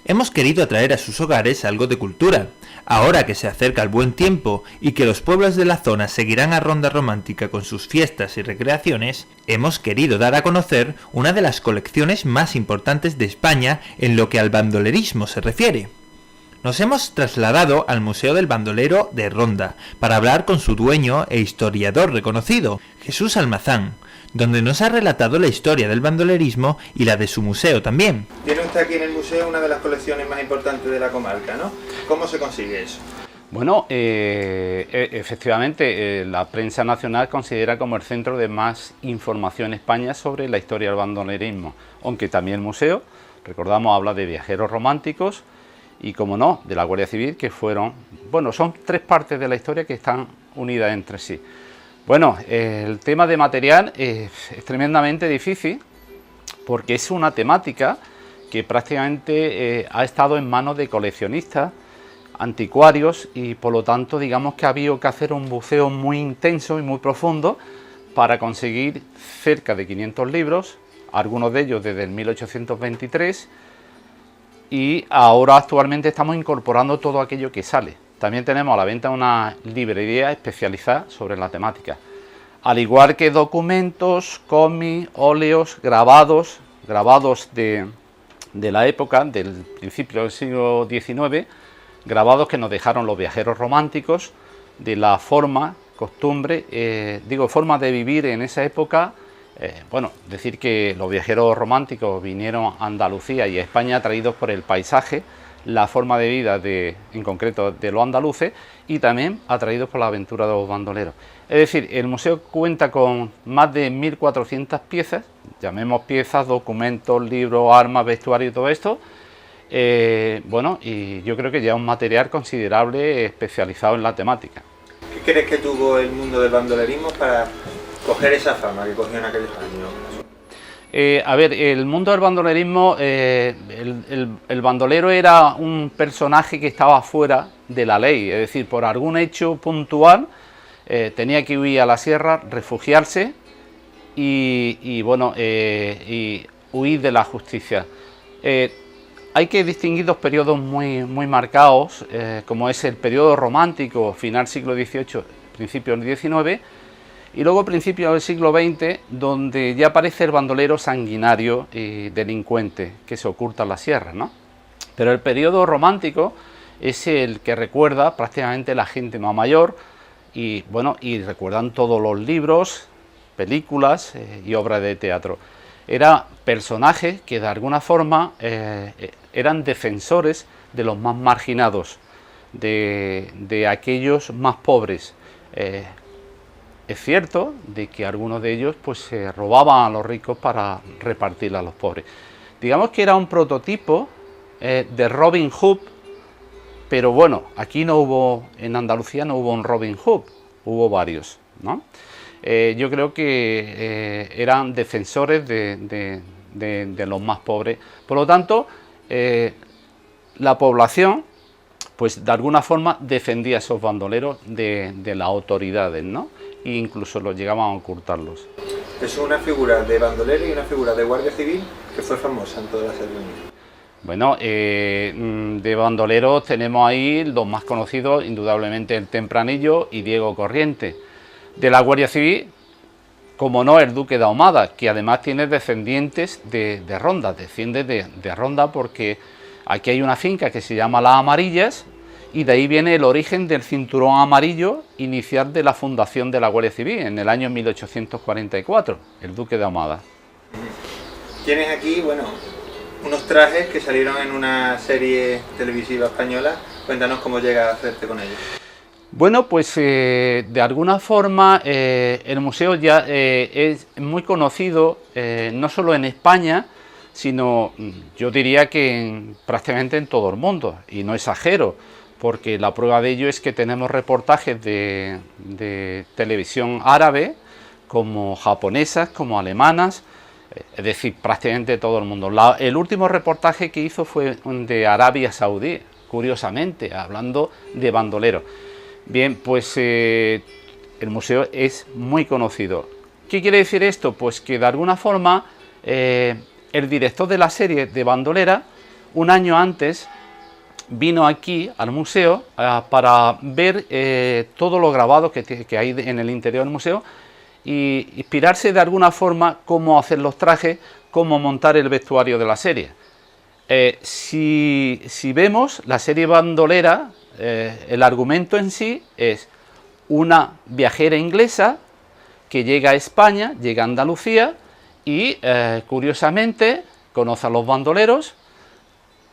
Hemos querido atraer a sus hogares algo de cultura. Ahora que se acerca el buen tiempo y que los pueblos de la zona seguirán a Ronda Romántica con sus fiestas y recreaciones, hemos querido dar a conocer una de las colecciones más importantes de España en lo que al bandolerismo se refiere. Nos hemos trasladado al Museo del Bandolero de Ronda para hablar con su dueño e historiador reconocido, Jesús Almazán, donde nos ha relatado la historia del bandolerismo y la de su museo también. Tiene usted aquí en el museo una de las colecciones más importantes de la comarca, ¿no? ¿Cómo se consigue eso? Bueno, efectivamente, la prensa nacional considera como el centro de más información en España sobre la historia del bandolerismo, aunque también el museo, recordamos, habla de viajeros románticos y, como no, de la Guardia Civil, que fueron, bueno, son tres partes de la historia que están unidas entre sí. Bueno, el tema de material es tremendamente difícil porque es una temática que prácticamente ha estado en manos de coleccionistas, anticuarios, y por lo tanto digamos que ha habido que hacer un buceo muy intenso y muy profundo para conseguir cerca de 500 libros, algunos de ellos desde el 1823, y ahora actualmente estamos incorporando todo aquello que sale. También tenemos a la venta una librería especializada sobre la temática, al igual que documentos, cómics, óleos, grabados de la época, del principio del siglo XIX, grabados que nos dejaron los viajeros románticos, de la forma, costumbre, forma de vivir en esa época. Bueno, decir que los viajeros románticos vinieron a Andalucía y a España atraídos por el paisaje, la forma de vida en concreto de los andaluces, y también atraídos por la aventura de los bandoleros. Es decir, el museo cuenta con más de 1.400 piezas, llamemos piezas, documentos, libros, armas, vestuario y todo esto. Bueno, y yo creo que ya es un material considerable especializado en la temática. ¿Qué crees que tuvo el mundo del bandolerismo para coger esa fama que cogió en aquellos años? A ver, el mundo del bandolerismo, el bandolero era un personaje que estaba fuera de la ley, es decir, por algún hecho puntual tenía que huir a la sierra, refugiarse y huir de la justicia. Hay que distinguir dos periodos muy marcados, como es el periodo romántico, final siglo XVIII, principio del XIX, y luego principios del siglo XX, donde ya aparece el bandolero sanguinario y delincuente que se oculta en la sierra, ¿no? Pero el periodo romántico es el que recuerda prácticamente la gente más mayor y, bueno, y recuerdan todos los libros, películas y obras de teatro. Eran personajes que de alguna forma eran defensores de los más marginados, de aquellos más pobres. Es cierto de que algunos de ellos pues se robaban a los ricos para repartirla a los pobres. Digamos que era un prototipo de Robin Hood, pero bueno, aquí no hubo, en Andalucía no hubo un Robin Hood, hubo varios, ¿no? Yo creo que eran defensores de los más pobres. Por lo tanto, la población, pues de alguna forma defendía a esos bandoleros de las autoridades, ¿no? E incluso los llegaban a ocultarlos. Es una figura de bandolero y una figura de guardia civil que fue famosa en toda la serie. Bueno, de bandoleros tenemos ahí los más conocidos, indudablemente el Tempranillo y Diego Corriente. De la Guardia Civil, como no, el Duque de Ahumada, que además tiene descendientes de Ronda, desciende de Ronda porque aquí hay una finca que se llama Las Amarillas, y de ahí viene el origen del cinturón amarillo inicial de la fundación de la Guardia Civil en el año 1844, el Duque de Ahumada. Tienes aquí, bueno, unos trajes que salieron en una serie televisiva española. Cuéntanos cómo llegas a hacerte con ellos. Bueno, pues de alguna forma el museo ya es muy conocido, no solo en España, sino yo diría que prácticamente en todo el mundo, y no exagero, porque la prueba de ello es que tenemos reportajes de televisión árabe, como japonesas, como alemanas, es decir, prácticamente todo el mundo. El último reportaje que hizo fue de Arabia Saudí, curiosamente, hablando de bandoleros. Bien, pues el museo es muy conocido. ¿Qué quiere decir esto? Pues que de alguna forma el director de la serie de bandolera un año antes vino aquí al museo para ver todo lo grabado que hay en el interior del museo y inspirarse de alguna forma cómo hacer los trajes, cómo montar el vestuario de la serie. Si vemos la serie bandolera, el argumento en sí es una viajera inglesa que llega a España, llega a Andalucía y curiosamente conoce a los bandoleros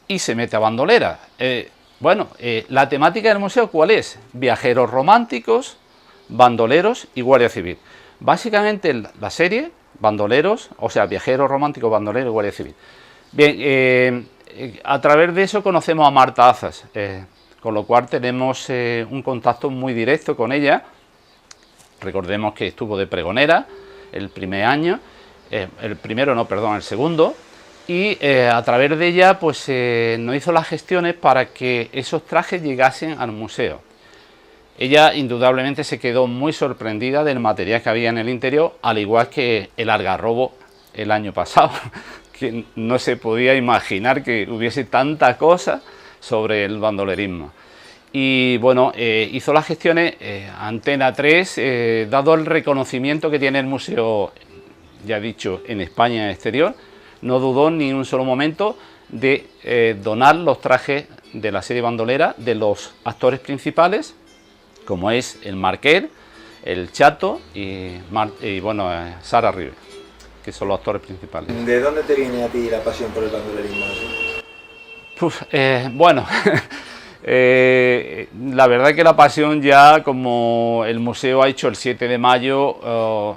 y se mete a bandolera. La temática del museo, ¿cuál es? Viajeros románticos, bandoleros y guardia civil. Básicamente la serie, bandoleros, o sea, viajeros románticos, bandoleros y guardia civil. Bien, a través de eso conocemos a Marta Azas, con lo cual tenemos un contacto muy directo con ella. Recordemos que estuvo de pregonera el primer año, el segundo, y a través de ella pues nos hizo las gestiones para que esos trajes llegasen al museo. Ella indudablemente se quedó muy sorprendida del material que había en el interior, al igual que el algarrobo el año pasado, que no se podía imaginar que hubiese tanta cosa sobre el bandolerismo. Y bueno, hizo las gestiones Antena 3, dado el reconocimiento que tiene el museo, ya dicho, en España y en el exterior, no dudó ni un solo momento de donar los trajes de la serie bandolera de los actores principales, como es el Marqués, el Chato y Sara Ribes, que son los actores principales. ¿De dónde te viene a ti la pasión por el bandolerismo? La verdad que la pasión ya, como el museo ha hecho el 7 de mayo,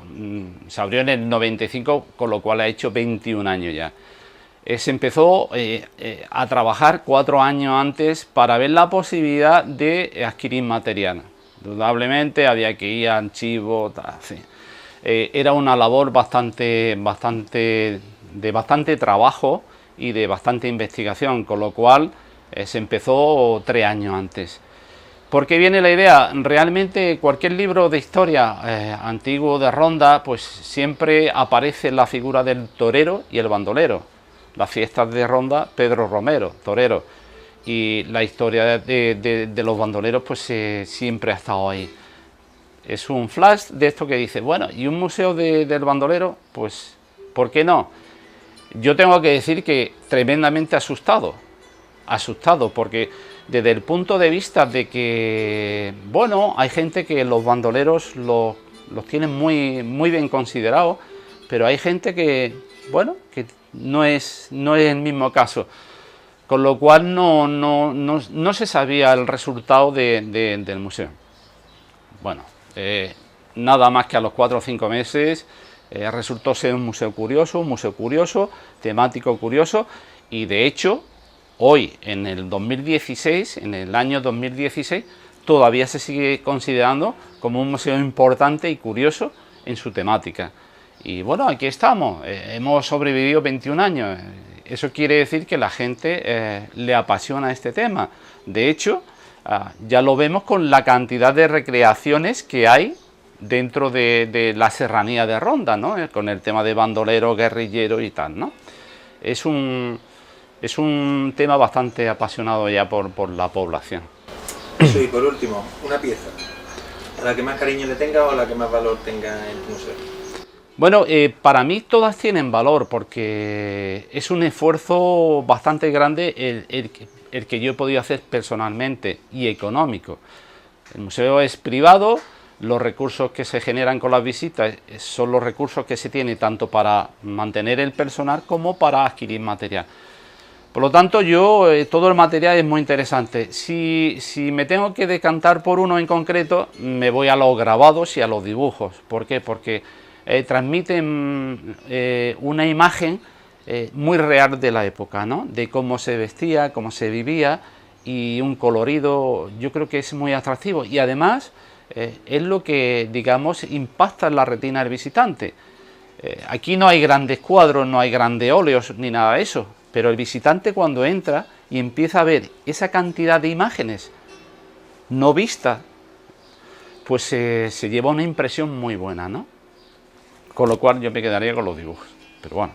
se abrió en el 95, con lo cual ha hecho 21 años ya. Se empezó a trabajar 4 años antes para ver la posibilidad de adquirir material. Indudablemente había que ir a archivos, era una labor de bastante trabajo y de bastante investigación, con lo cual se empezó 3 años antes. ¿Por qué viene la idea? Realmente cualquier libro de historia antiguo de Ronda, pues siempre aparece la figura del torero y el bandolero. Las fiestas de Ronda, Pedro Romero, torero. Y la historia de los bandoleros pues siempre ha estado ahí. Es un flash de esto que dice, bueno, ¿y un museo del bandolero? Pues, ¿por qué no? Yo tengo que decir que tremendamente asustado, porque desde el punto de vista de que, bueno, hay gente que los bandoleros los tienen muy bien considerados, pero hay gente que, bueno, que no es el mismo caso. Con lo cual no se sabía el resultado del museo. Bueno, nada más que a los 4 o 5 meses resultó ser un museo curioso, temático curioso, y de hecho, hoy, en el 2016, en el año 2016, todavía se sigue considerando como un museo importante y curioso en su temática. Y bueno, aquí estamos, hemos sobrevivido 21 años. Eso quiere decir que la gente le apasiona este tema. De hecho, ya lo vemos con la cantidad de recreaciones que hay dentro de la serranía de Ronda, ¿no? Con el tema de bandolero, guerrillero y tal, ¿no? Es un tema bastante apasionado ya por la población. Eso, y por último, una pieza, ¿a la que más cariño le tenga o a la que más valor tenga en tu museo? Bueno, para mí todas tienen valor porque es un esfuerzo bastante grande el que yo he podido hacer personalmente y económico. El museo es privado, los recursos que se generan con las visitas son los recursos que se tienen tanto para mantener el personal como para adquirir material. Por lo tanto, todo el material es muy interesante. Si me tengo que decantar por uno en concreto, me voy a los grabados y a los dibujos. ¿Por qué? Porque transmiten una imagen muy real de la época, ¿no? De cómo se vestía, cómo se vivía, y un colorido, yo creo que es muy atractivo, y además es lo que, digamos, impacta en la retina del visitante. Aquí no hay grandes cuadros, no hay grandes óleos ni nada de eso, pero el visitante cuando entra y empieza a ver esa cantidad de imágenes no vistas, pues se lleva una impresión muy buena, ¿no? Con lo cual yo me quedaría con los dibujos, pero bueno.